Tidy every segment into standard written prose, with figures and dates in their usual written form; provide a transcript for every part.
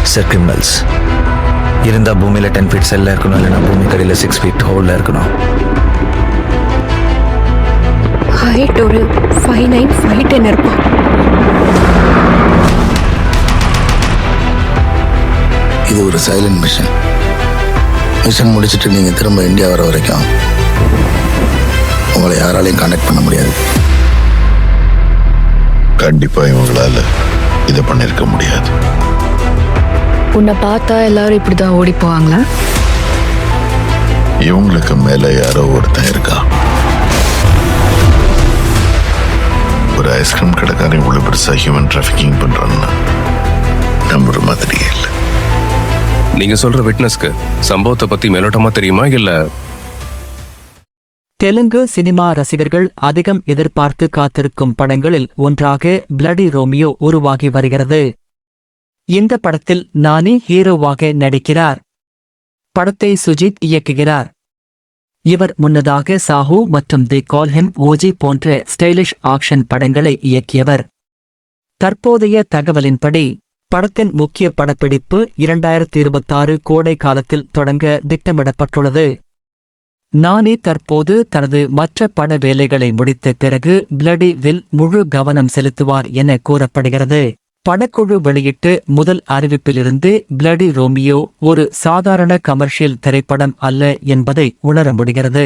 It's criminals. இருந்தால் பூமியில் 10 feet செல்லில் இருக்கணும், இல்லைனா பூமி கடையில் 6 feet ஹோலில் இருக்கணும். ஹைட் ஒரு 5'9", 5'10" இருப்பான். இது ஒரு சைலண்ட் மிஷன். மிஷன் முடிச்சுட்டு நீங்கள் திரும்ப இந்தியா வர வரைக்கும் உங்களை யாராலையும் கான்டாக்ட் பண்ண முடியாது. கண்டிப்பா இவங்களால இதை பண்ணிருக்க முடியாது. உன்னை பார்த்தா எல்லாரும் இப்படிதான் ஓடி போவாங்களா? இவங்களுக்கு மேல யாரோ ஒருத்தன் இருக்கா. ஒரு ஐஸ்கிரீம் கடைக்காரன் இவ்வளவு பெருசா ஹியூமன் டிராஃபிக்கிங் பண்றான்னா நம்புற மாதிரியே இல்லை. நீங்க சொல்ற விட்னஸ்க்கு சம்பவத்தை பத்தி மேலோட்டமா தெரியுமா இல்ல? தெலுங்கு சினிமா ரசிகர்கள் அதிகம் எதிர்பார்த்து காத்திருக்கும் படங்களில் ஒன்றாக பிளடி ரோமியோ உருவாகி வருகிறது. இந்த படத்தில் நானி ஹீரோவாக நடிக்கிறார். படத்தை சுஜித் இயக்குகிறார். இவர் முன்னதாக சாஹூ மற்றும் தி கால் ஹிம் ஓஜி போன்ற ஸ்டைலிஷ் ஆக்ஷன் படங்களை இயக்கியவர். தற்போதைய தகவலின்படி படத்தின் முக்கிய படப்பிடிப்பு 2026 கோடை காலத்தில் தொடங்க திட்டமிடப்பட்டுள்ளது. நானி தற்போது தனது மற்ற பட வேலைகளை முடித்த பிறகு பிளடி வில் முழு கவனம் செலுத்துவார் என கூறப்படுகிறது. படக்குழு வெளியிட்டு முதல் அறிவிப்பிலிருந்து பிளடி ரோமியோ ஒரு சாதாரண கமர்ஷியல் திரைப்படம் அல்ல என்பதை உணர முடிகிறது.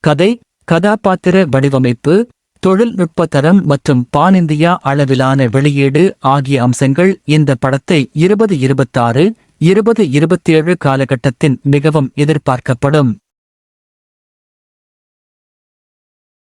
கதை, கதாபாத்திர வடிவமைப்பு, தொழில்நுட்ப தரம் மற்றும் பானிந்தியா அளவிலான வெளியீடு ஆகிய அம்சங்கள் இந்த படத்தை 2026-2027 காலகட்டத்தின் மிகவும் எதிர்பார்க்கப்படும்